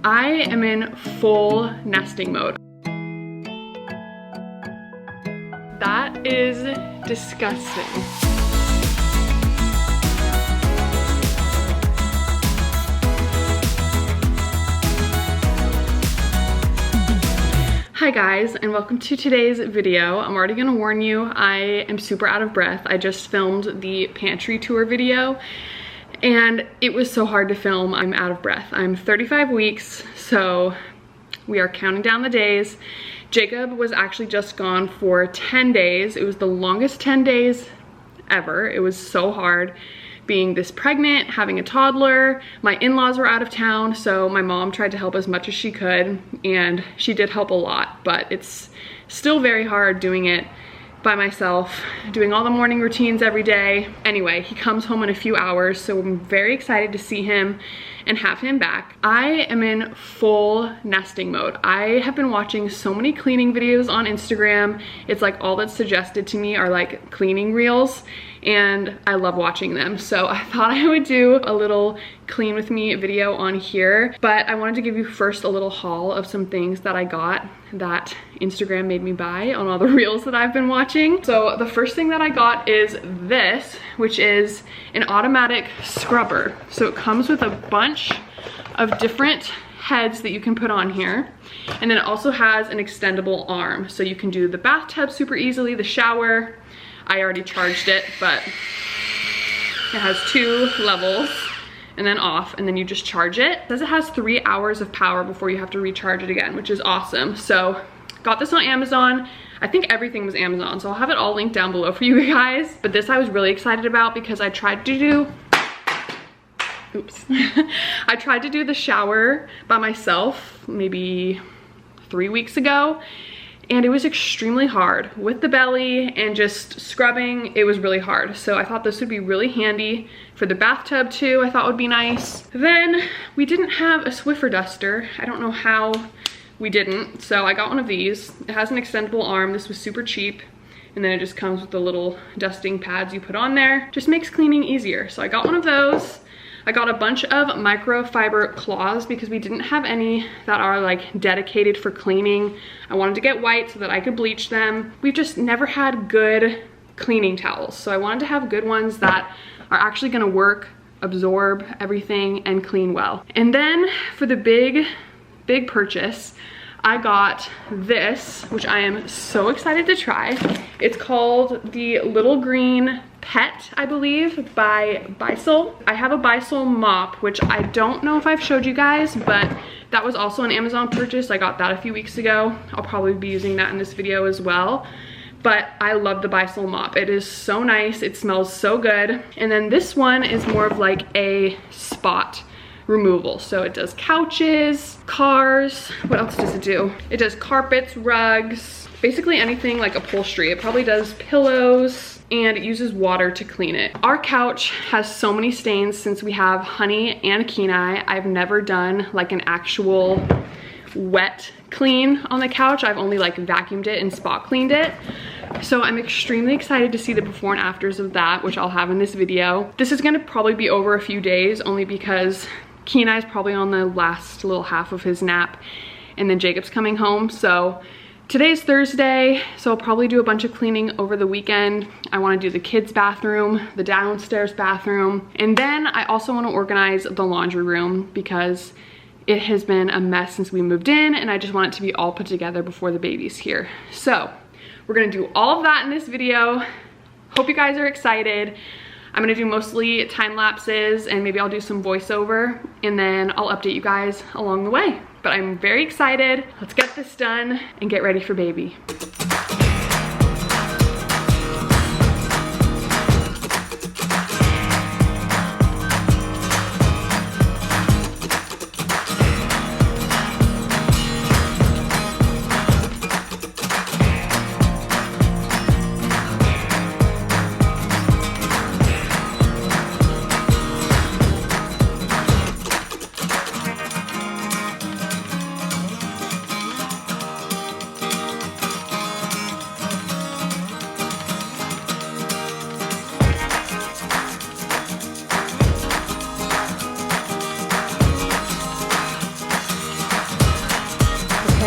I am in full nesting mode. That is disgusting. Hi guys, and welcome to today's video. I'm already gonna warn you, I am super out of breath. I just filmed the pantry tour video and it was so hard to film. I'm out of breath. I'm 35 weeks, so we are counting down the days. Jacob was actually just gone for 10 days. It was the longest 10 days ever. It was so hard being this pregnant, having a toddler. My in-laws were out of town, so my mom tried to help as much as she could, and she did help a lot, but it's still very hard doing it by myself, doing all the morning routines every day. Anyway, he comes home in a few hours, so I'm very excited to see him and have him back. I am in full nesting mode. I have been watching so many cleaning videos on Instagram. It's like all that's suggested to me are like cleaning reels, and I love watching them. So I thought I would do a little clean with me video on here, but I wanted to give you first a little haul of some things that I got that Instagram made me buy on all the reels that I've been watching. So the first thing that I got is this, which is an automatic scrubber. So it comes with a bunch of different heads that you can put on here, and then it also has an extendable arm, so you can do the bathtub super easily, the shower. I already charged it, but it has 2 levels and then off, and then you just charge it. It says it has 3 hours of power before you have to recharge it again, which is awesome. So got this on Amazon. I think everything was Amazon, so I'll have it all linked down below for you guys. But this I was really excited about because I tried to do, oops. I tried to do the shower by myself maybe 3 weeks ago, and it was extremely hard with the belly and just scrubbing. It was really hard. So I thought this would be really handy for the bathtub too. I thought would be nice. Then we didn't have a Swiffer duster. I don't know how we didn't. So I got one of these. It has an extendable arm. This was super cheap. And then it just comes with the little dusting pads you put on there. Just makes cleaning easier. So I got one of those. I got a bunch of microfiber cloths because we didn't have any that are like dedicated for cleaning. I wanted to get white so that I could bleach them. We've just never had good cleaning towels. So I wanted to have good ones that are actually gonna work, absorb everything, and clean well. And then for the big purchase, I got this, which I am so excited to try. It's called the Little Green Pet, I believe, by Bissell. I have a Bissell mop, which I don't know if I've showed you guys, but that was also an Amazon purchase. I got that a few weeks ago. I'll probably be using that in this video as well. But I love the Bissell mop. It is so nice. It smells so good. And then this one is more of like a spot removal. So it does couches, cars. What else does it do? It does carpets, rugs, basically anything like upholstery. It probably does pillows, and it uses water to clean it. Our couch has so many stains since we have Honey and Kenai. I've never done like an actual wet clean on the couch. I've only like vacuumed it and spot cleaned it. So I'm extremely excited to see the before and afters of that, which I'll have in this video. This is gonna probably be over a few days only because Kenai's probably on the last little half of his nap, and then Jacob's coming home. So today's Thursday, so I'll probably do a bunch of cleaning over the weekend. I wanna do the kids' bathroom, the downstairs bathroom, and then I also wanna organize the laundry room because it has been a mess since we moved in, and I just want it to be all put together before the baby's here. So we're gonna do all of that in this video. Hope you guys are excited. I'm gonna do mostly time lapses, and maybe I'll do some voiceover, and then I'll update you guys along the way. But I'm very excited. Let's get this done and get ready for baby.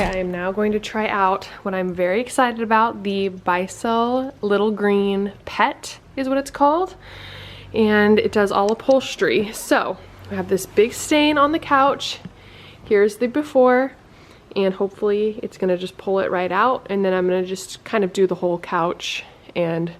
Okay, I am now going to try out what I'm very excited about, the Bissell Little Green Pet is what it's called. And it does all upholstery. So I have this big stain on the couch. Here's the before, and hopefully it's gonna just pull it right out, and then I'm gonna just kind of do the whole couch and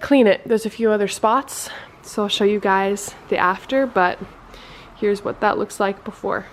clean it. There's a few other spots, so I'll show you guys the after, but here's what that looks like before.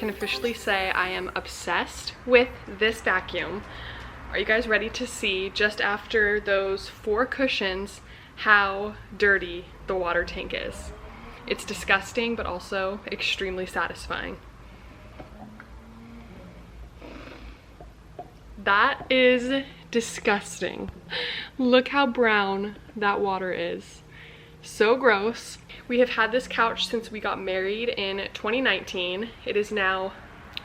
Officially say I am obsessed with this vacuum. Are you guys ready to see, just after those 4 cushions, how dirty the water tank is? It's disgusting, but also extremely satisfying. That is disgusting. Look how brown that water is. So gross. We have had this couch since we got married in 2019. It is now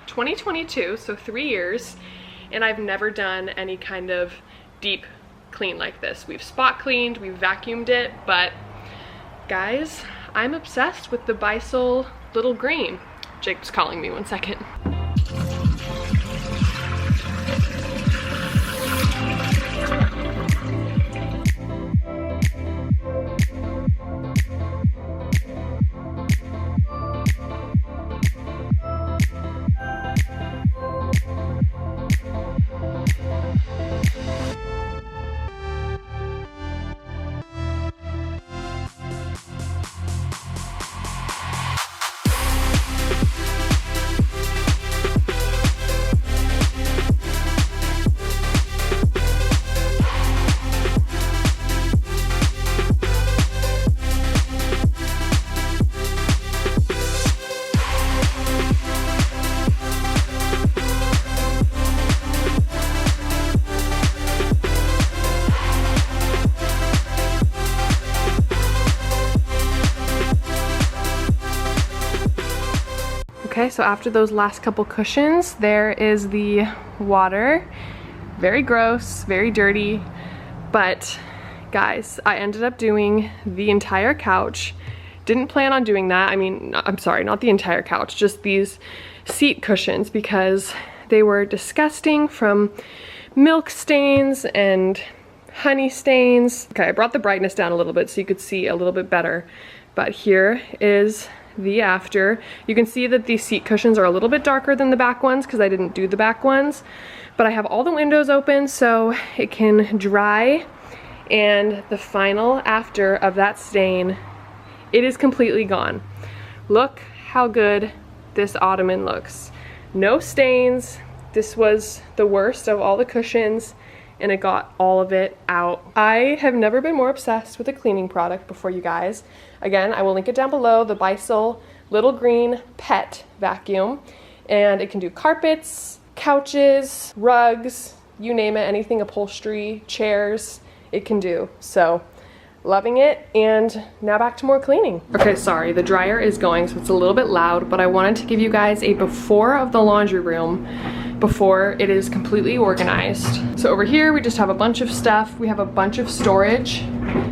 2022, so 3 years, and I've never done any kind of deep clean like this. We've spot cleaned, we've vacuumed it, but guys, I'm obsessed with the Bissell Little Green. Jake's calling me, 1 second. Okay, so after those last couple cushions, there is the water. Very gross, very dirty, but guys, I ended up doing the entire couch. Didn't plan on doing that. I mean, I'm sorry, not the entire couch, just these seat cushions, because they were disgusting from milk stains and honey stains. Okay, I brought the brightness down a little bit so you could see a little bit better. But here is the after. You can see that these seat cushions are a little bit darker than the back ones because I didn't do the back ones. But I have all the windows open so it can dry. And the final after of that stain, it is completely gone. Look how good this ottoman looks. No stains. This was the worst of all the cushions and it got all of it out. I have never been more obsessed with a cleaning product before, you guys. Again, I will link it down below, the Bissell Little Green Pet Vacuum. And it can do carpets, couches, rugs, you name it, anything upholstery, chairs, it can do. So, loving it, and now back to more cleaning. Okay, sorry, the dryer is going, so it's a little bit loud, but I wanted to give you guys a before of the laundry room before it is completely organized. So over here, we just have a bunch of stuff. We have a bunch of storage,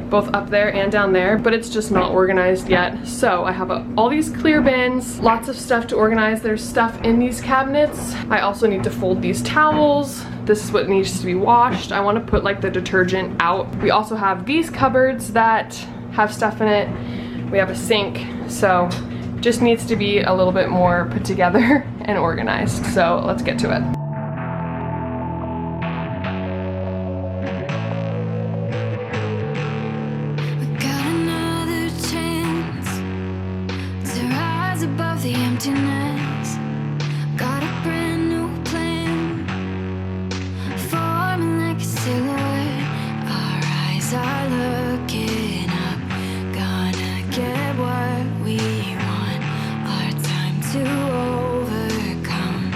both up there and down there, but it's just not organized yet. So I have all these clear bins, lots of stuff to organize. There's stuff in these cabinets. I also need to fold these towels. This is what needs to be washed. I want to put like the detergent out. We also have these cupboards that have stuff in it. We have a sink, so just needs to be a little bit more put together and organized. So let's get to it. We got another chance to rise above the emptiness. Got a brand new plan, forming like a silhouette. Our eyes are looking up, gonna get what we want. Our time to overcome.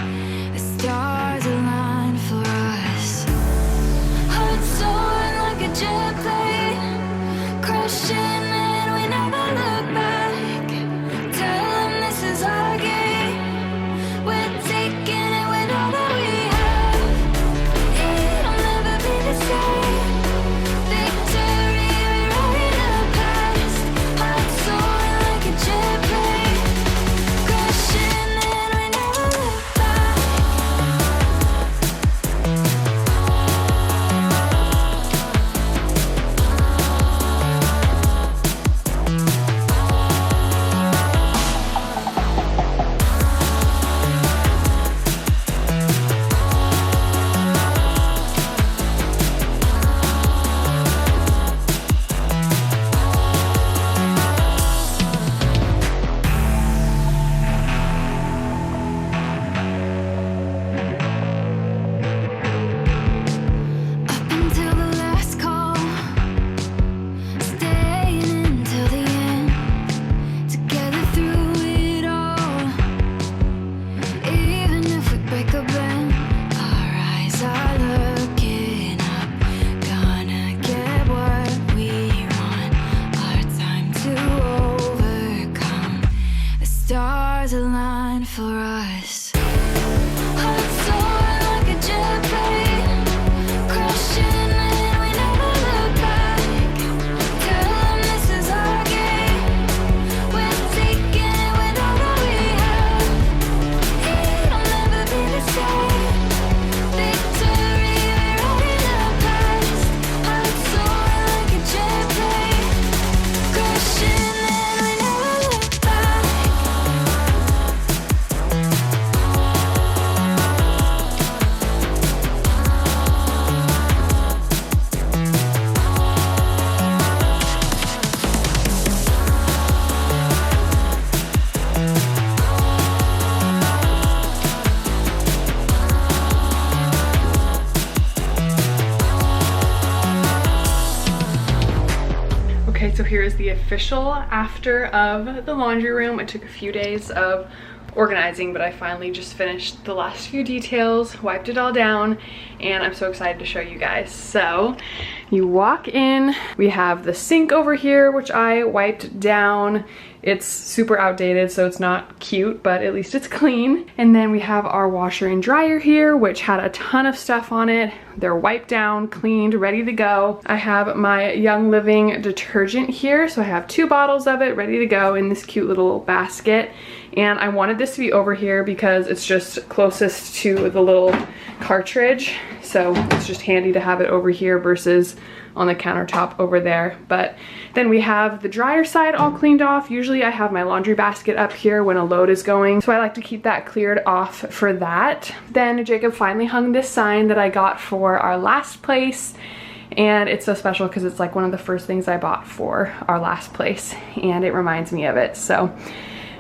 The stars align for us. Hearts soaring like a jet plane, crashing and we never look back. Tell them this is our game. We're taking it with all that we have. It'll never be the same. Victory, we're writing the past. Hearts soaring like a jet plane, crashing and we never look back. Up until the last call, staying until the end, together through it all. Even if we break a bend, our eyes are looking up, gonna get what we want. Our time to overcome. The stars align for us. Hearts soaring like a jet plane, crashing and we never look back. Tell them this is our game. We're taking it with all that we have. It'll never be the same. Victory, we're writing the past. Hearts soaring like a jet plane, crashing and we never look back. Okay, so here is the official after of the laundry room. It took a few days of organizing, but I finally just finished the last few details, wiped it all down, and I'm so excited to show you guys. So you walk in, we have the sink over here, which I wiped down. It's super outdated, so it's not cute, but at least it's clean. And then we have our washer and dryer here, which had a ton of stuff on it. They're wiped down, cleaned, ready to go. I have my Young Living detergent here, so I have 2 bottles of it ready to go in this cute little basket. And I wanted this to be over here because it's just closest to the little cartridge. So it's just handy to have it over here versus on the countertop over there. But then we have the dryer side all cleaned off. Usually I have my laundry basket up here when a load is going, so I like to keep that cleared off for that. Then Jacob finally hung this sign that I got for our last place, and it's so special because it's like one of the first things I bought for our last place, and it reminds me of it. So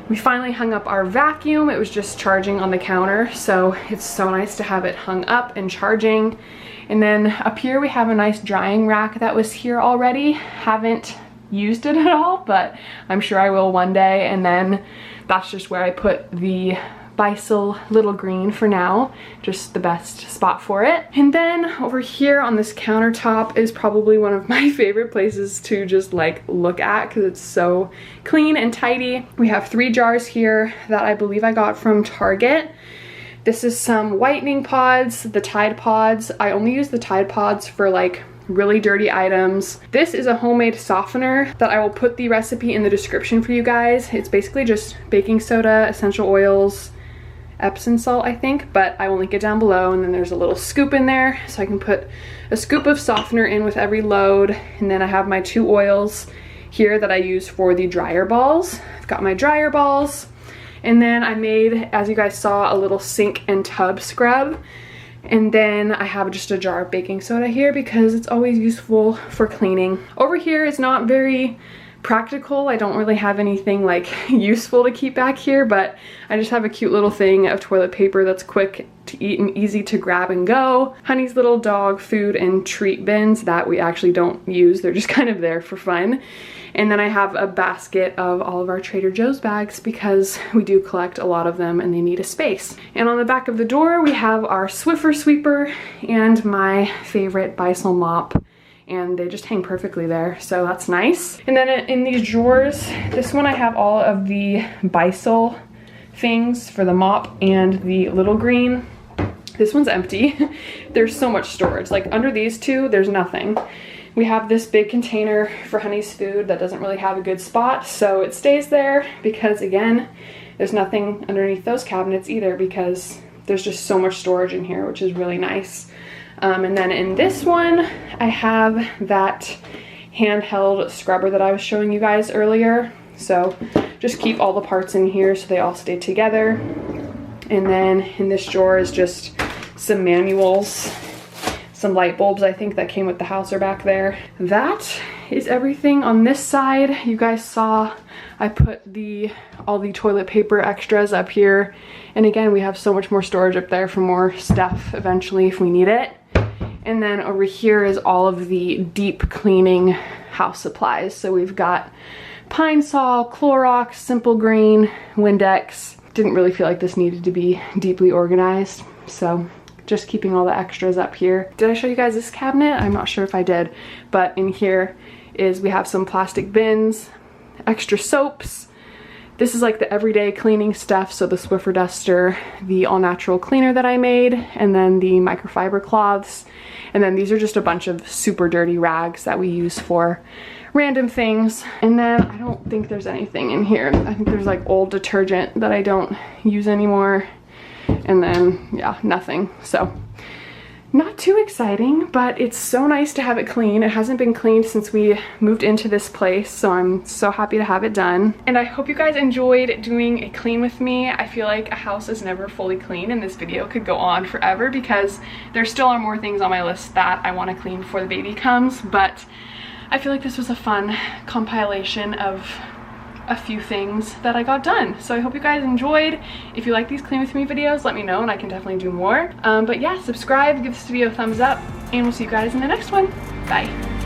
we finally hung up our vacuum. It was just charging on the counter, so it's so nice to have it hung up and charging. And then up here we have a nice drying rack that was here already. Haven't used it at all, but I'm sure I will one day. And then that's just where I put the Beisel Little Green for now, just the best spot for it. And then over here on this countertop is probably one of my favorite places to just like look at because it's so clean and tidy. We have 3 jars here that I believe I got from Target. This is some whitening pods, the Tide Pods. I only use the Tide Pods for like really dirty items. This is a homemade softener that I will put the recipe in the description for you guys. It's basically just baking soda, essential oils, Epsom salt, I think, but I will link it down below. And then there's a little scoop in there, so I can put a scoop of softener in with every load. And then I have my 2 oils here that I use for the dryer balls. I've got my dryer balls. And then I made, as you guys saw, a little sink and tub scrub. And then I have just a jar of baking soda here because it's always useful for cleaning. Over here is not very practical. I don't really have anything like useful to keep back here, but I just have a cute little thing of toilet paper that's quick to eat and easy to grab and go. Honey's little dog food and treat bins that we actually don't use. They're just kind of there for fun. And then I have a basket of all of our Trader Joe's bags because we do collect a lot of them and they need a space. And on the back of the door, we have our Swiffer sweeper and my favorite Beisel mop. And they just hang perfectly there, so that's nice. And then in these drawers, this one I have all of the Beisel things for the mop and the Little Green. This one's empty. There's so much storage. Like under these 2, there's nothing. We have this big container for Honey's food that doesn't really have a good spot, so it stays there because, again, there's nothing underneath those cabinets either because there's just so much storage in here, which is really nice. And then in this one, I have that handheld scrubber that I was showing you guys earlier. So just keep all the parts in here so they all stay together. And then in this drawer is just some manuals. Some light bulbs, I think, that came with the house are back there. That is everything on this side. You guys saw I put all the toilet paper extras up here. And again, we have so much more storage up there for more stuff eventually if we need it. And then over here is all of the deep cleaning house supplies. So we've got Pine Sol, Clorox, Simple Green, Windex. Didn't really feel like this needed to be deeply organized, so just keeping all the extras up here. Did I show you guys this cabinet? I'm not sure if I did, but in here we have some plastic bins, extra soaps. This is like the everyday cleaning stuff, so the Swiffer duster, the all natural cleaner that I made, and then the microfiber cloths. And then these are just a bunch of super dirty rags that we use for random things. And then I don't think there's anything in here. I think there's like old detergent that I don't use anymore. And then, yeah, nothing. So not too exciting, but it's so nice to have it clean. It hasn't been cleaned since we moved into this place, so I'm so happy to have it done. And I hope you guys enjoyed doing a clean with me. I feel like a house is never fully clean, and this video could go on forever because there still are more things on my list that I want to clean before the baby comes, but I feel like this was a fun compilation of a few things that I got done. So I hope you guys enjoyed. If you like these clean with me videos, let me know and I can definitely do more. But yeah, subscribe, give this video a thumbs up, and we'll see you guys in the next one. Bye.